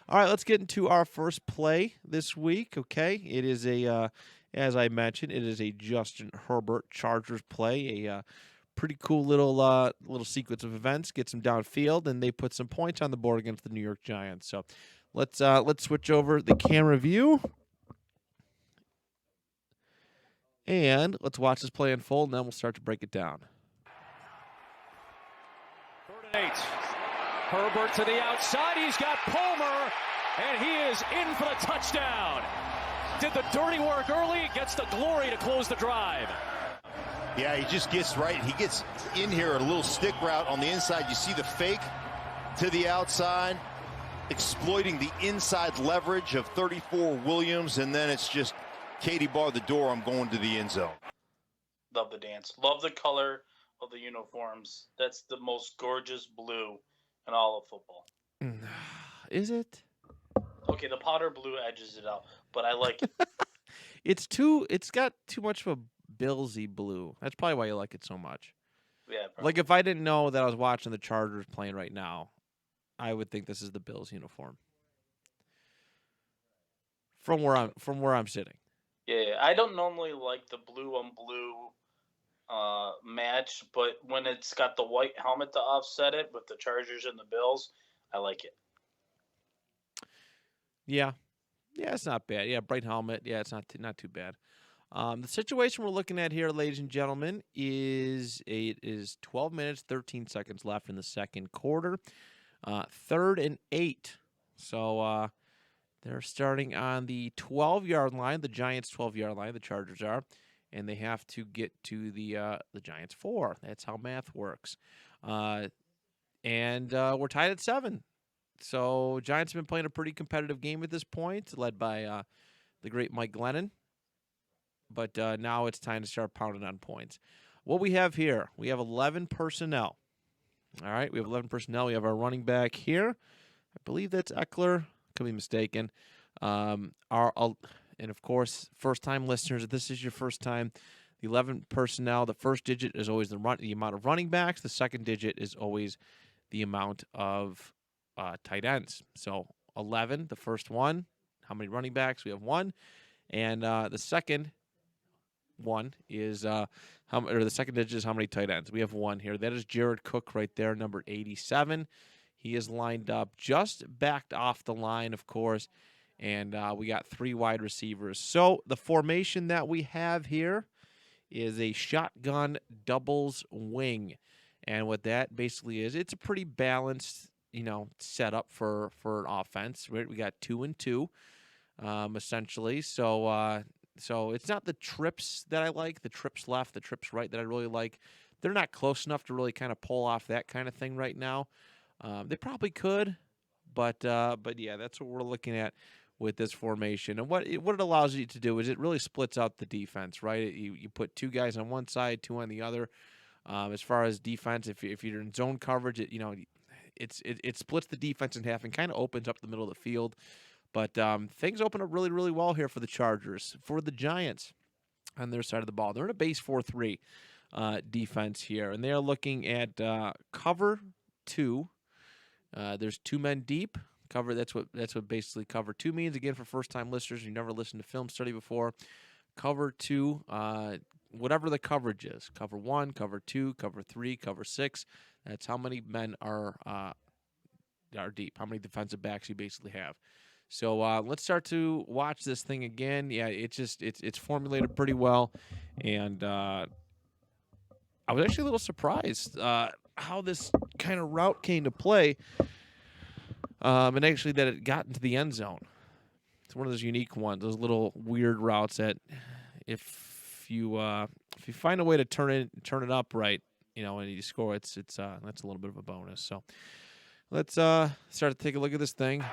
All right, let's get into our first play this week. Okay, it is as I mentioned, it is a Justin Herbert Chargers play. A pretty cool little sequence of events. Gets them downfield, and they put some points on the board against the New York Giants. So let's switch over the camera view, and let's watch this play unfold, and then we'll start to break it down. 3rd and 8. Herbert to the outside. He's got Palmer, and he is in for the touchdown. Did the dirty work early, gets the glory to close the drive. Yeah, he just gets right. He gets in here a little stick route on the inside. You see the fake to the outside, exploiting the inside leverage of 34 Williams, and then it's just Katie bar the door. I'm going to the end zone. Love the dance. Love the color of the uniforms. That's the most gorgeous blue in all of football. Is it? Okay, the powder blue edges it out, but I like it. It's got too much of a Billsy blue. That's probably why you like it so much. Yeah, probably. Like if I didn't know that I was watching the Chargers playing right now, I would think this is the Bills uniform. From where I'm sitting. Yeah, I don't normally like the blue on blue match, but when it's got the white helmet to offset it with the Chargers and the Bills, I like it. Yeah, it's not bad. Yeah, bright helmet. Yeah, it's not too bad. The situation we're looking at here, ladies and gentlemen, is 12 minutes, 13 seconds left in the second quarter. 3rd and 8. So they're starting on the 12-yard line, the Giants' 12-yard line, the Chargers are, and they have to get to the Giants' 4. That's how math works. And we're tied at 7. So Giants have been playing a pretty competitive game at this point, led by the great Mike Glennon. But now it's time to start pounding on points. What we have here, we have 11 personnel. All right, we have 11 personnel. We have our running back here. I believe that's Eckler. Could be mistaken. And of course, first-time listeners, if this is your first time, the 11 personnel, the first digit is always the amount of running backs. The second digit is always the amount of tight ends. So 11, the first one. How many running backs? We have 1. And the second one is the second digit is how many tight ends. We have 1 here. That is Jared Cook right there, number 87. He is lined up just backed off the line, of course, and we got 3 wide receivers. So the formation that we have here is a shotgun doubles wing, and what that basically is, it's a pretty balanced, setup for an offense. Right? We got 2 and 2, essentially. So it's not the trips that I like, the trips left, the trips right that I really like. They're not close enough to really kind of pull off that kind of thing right now. They probably could, but yeah, that's what we're looking at with this formation. And what it allows you to do is it really splits out the defense, right? You put 2 guys on one side, 2 on the other. As far as defense, if you're in zone coverage, it splits the defense in half and kind of opens up the middle of the field. But things open up really, really well here for the Chargers. For the Giants on their side of the ball, they're in a base 4-3 defense here, and they're looking at cover 2. There's 2 men deep. Cover. That's what basically cover 2 means. Again, for first-time listeners, you never listened to film study before. Cover 2, whatever the coverage is. Cover 1, cover 2, cover 3, cover 6. That's how many men are deep. How many defensive backs you basically have. So let's start to watch this thing again. Yeah, it's formulated pretty well, and I was actually a little surprised how this kind of route came to play, and actually that it got into the end zone. It's one of those unique ones, those little weird routes that if you find a way to turn it up right, and you score, that's a little bit of a bonus. So let's start to take a look at this thing.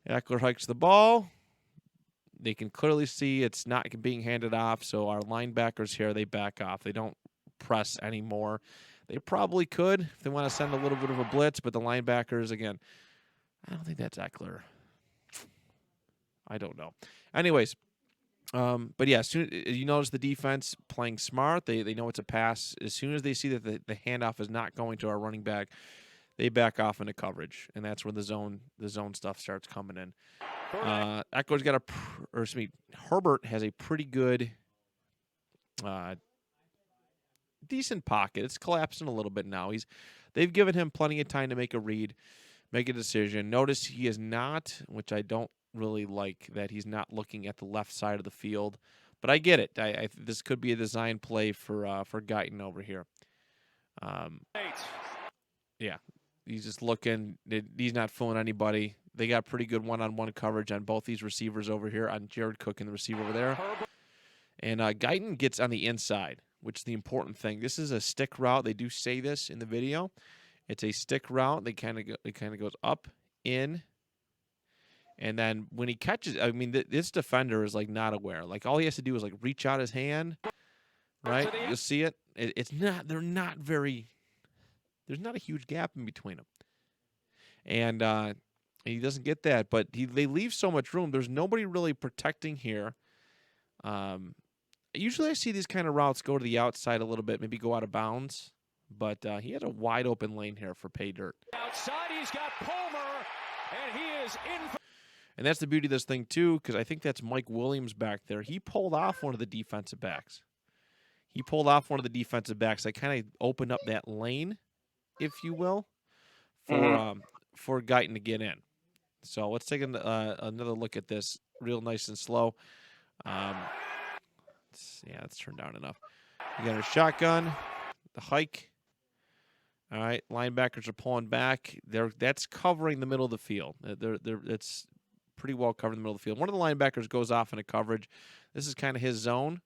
Eckler hikes the ball. They can clearly see it's not being handed off, so our linebackers here, they back off. They don't press anymore. They probably could if they want to send a little bit of a blitz, but the linebackers, again, I don't think that's Eckler. I don't know. Anyways, but yeah, you notice the defense playing smart. They know it's a pass. As soon as they see that the handoff is not going to our running back, they back off into coverage, and that's where the zone stuff starts coming in. Echo's got Herbert has a pretty good, decent pocket. It's collapsing a little bit now. They've given him plenty of time to make a read, make a decision. Notice he is not, which I don't really like, that he's not looking at the left side of the field. But I get it. This could be a design play for Guyton over here. Yeah, he's just looking. He's not fooling anybody. They got pretty good one-on-one coverage on both these receivers over here, on Jared Cook and the receiver over there. And Guyton gets on the inside, which is the important thing. This is a stick route. They do say this in the video. It's a stick route. It kind of goes up, in, and then when he catches, I mean, this defender is like not aware. Like all he has to do is like reach out his hand, right? You'll see it. It's not. They're not very. There's not a huge gap in between them, and he doesn't get that. But they leave so much room. There's nobody really protecting here. Usually I see these kind of routes go to the outside a little bit, maybe go out of bounds. But he had a wide open lane here for pay dirt. Outside, he's got Palmer, and he is in. And that's the beauty of this thing, too, because I think that's Mike Williams back there. He pulled off one of the defensive backs. He pulled off one of the defensive backs. That kind of opened up that lane, if you will, for Guyton to get in. So let's take another look at this real nice and slow. Let's turn down enough. You got our shotgun, the hike. All right, linebackers are pulling back. That's covering the middle of the field. It's pretty well covered in the middle of the field. One of the linebackers goes off into coverage. This is kind of his zone,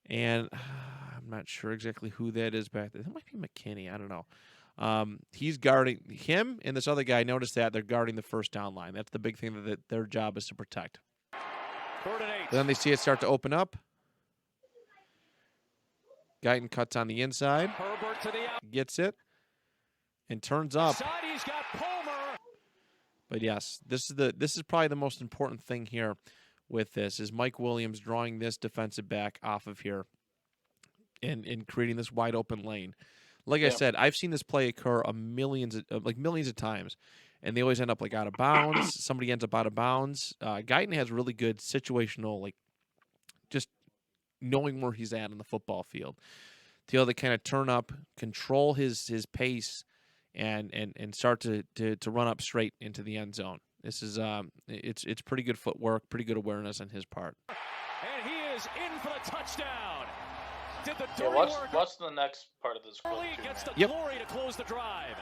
and I'm not sure exactly who that is back there. That might be McKinney. I don't know. He's guarding him and this other guy. Notice that they're guarding the first down line. That's the big thing that their job is to protect. 3rd and 8. Then they see it start to open up. Guyton cuts on the inside, Herbert to the gets it, and turns up. outside. He's got Palmer. But yes, this is probably the most important thing here with this is Mike Williams drawing this defensive back off of here and creating this wide open lane. Like I said, I've seen this play occur millions of times, and they always end up like out of bounds. Somebody ends up out of bounds. Guyton has really good situational, just knowing where he's at in the football field, to be able to kind of turn up, control his pace, and start to run up straight into the end zone. This is it's pretty good footwork, pretty good awareness on his part. And he is in for the touchdown. Did the dirty work. Watch the next part of this clip. Gets the Yep. glory to close the drive.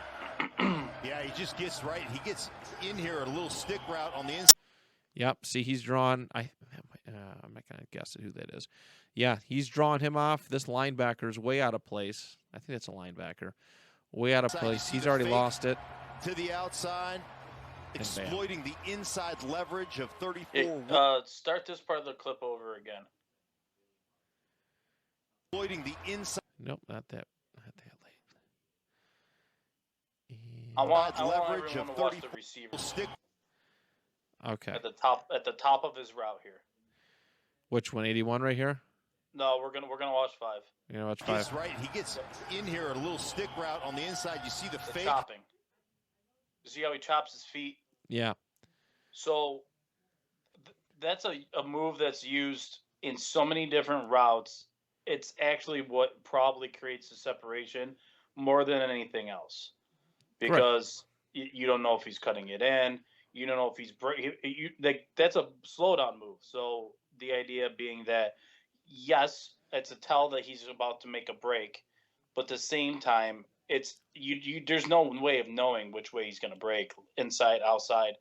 Yeah, he just gets right. He gets in here a little stick route on the inside. Yep. See, he's drawn. I'm not gonna guess who that is. Yeah, he's drawing him off. This linebacker's way out of place. I think that's a linebacker. Way out of place. He's already lost it. To the outside, exploiting the inside leverage of 34. Start this part of the clip over again. Exploiting the inside. Nope, not that late. I want leverage everyone of to watch 34 the receiver stick. Okay. at the top of his route here. Which one? 81 right here. No, we're gonna watch 5. You know, it's Gets 5. right. He gets in here a little stick route on the inside. You see the The fake. chopping. You see how he chops his feet? Yeah. So that's a move that's used in so many different routes. It's actually what probably creates the separation more than anything else, because you don't know if he's cutting it in. You don't know if he's that's a slowdown move. So the idea being that, yes, it's a tell that he's about to make a break, but at the same time, it's there's no way of knowing which way he's going to break, inside, outside.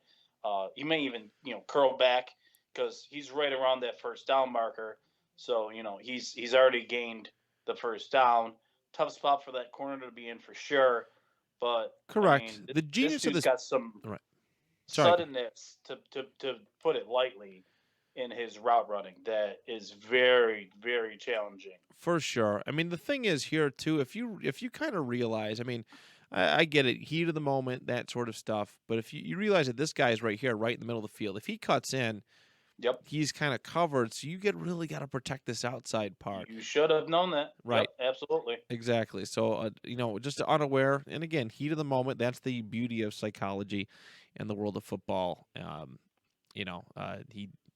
He may even curl back because he's right around that first down marker. So he's already gained the first down. Tough spot for that corner to be in for sure. But Correct. I mean, The genius of dude's this got some Right. Sorry. suddenness, to put it lightly, in his route running that is very, very challenging. For sure. I mean, the thing is here too, if you kind of realize, I mean, I get it, heat of the moment, that sort of stuff. But if you realize that this guy is right here, right in the middle of the field, if he cuts in, Yep. he's kind of covered. So you really got to protect this outside part. You should have known that. Right. Yep, absolutely. Exactly. So, just unaware. And again, heat of the moment. That's the beauty of psychology in the world of football. He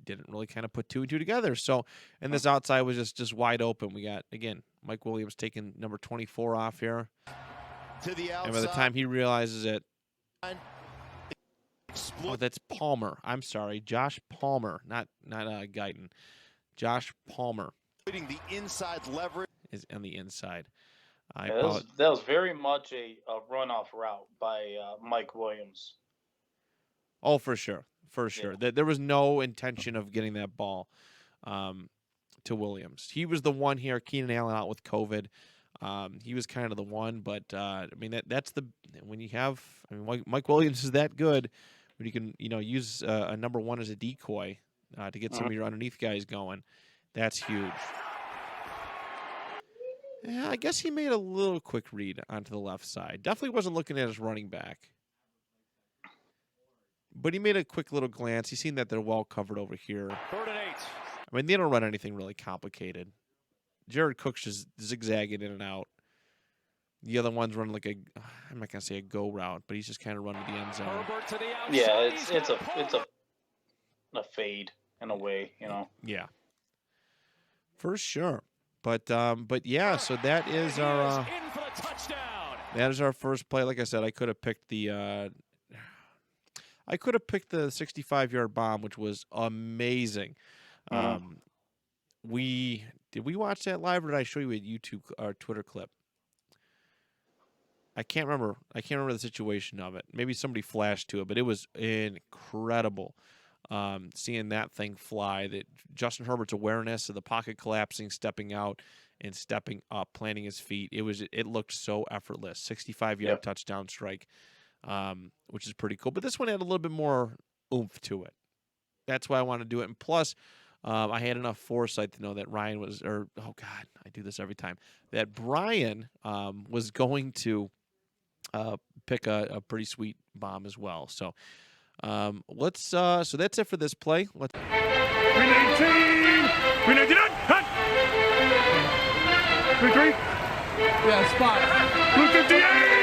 didn't really kind of put two and two together. So, and this outside was just wide open. We got, again, Mike Williams taking number 24 off here. To the outside. And by the time he realizes it, oh, that's Palmer. I'm sorry, Josh Palmer, not Guyton. Josh Palmer the inside leverage is on the inside. That was very much a runoff route by Mike Williams. Oh, for sure. Yeah. There was no intention of getting that ball to Williams. He was the one here. Keenan Allen out with COVID. He was kind of the one, but that's when you have. Mike Williams is that good when you can use a number one as a decoy to get some of your underneath guys going. That's huge. Yeah, I guess he made a little quick read onto the left side. Definitely wasn't looking at his running back. But he made a quick little glance. He's seen that they're well covered over here. 3rd and 8. They don't run anything really complicated. Jared Cook's just zigzagging in and out. The other one's running like I'm not going to say a go route, but he's just kind of running to the end zone. Herbert to the outside. Yeah, it's a fade in a way, Yeah. For sure. But yeah, so that is our in for the touchdown. That is our first play. Like I said, I could have picked the 65-yard bomb, which was amazing. Did we watch that live, or did I show you a YouTube or Twitter clip? I can't remember the situation of it. Maybe somebody flashed to it, but it was incredible. Seeing that thing fly, that Justin Herbert's awareness of the pocket collapsing, stepping out and stepping up, planting his feet. It looked so effortless. 65-yard touchdown strike, which is pretty cool. But this one had a little bit more oomph to it. That's why I wanted to do it. And plus, I had enough foresight to know that Ryan I do this every time, that Brian was going to pick a pretty sweet bomb as well. So so that's it for this play. Let's 319, 399, hut. 33. Yeah, spot. 258.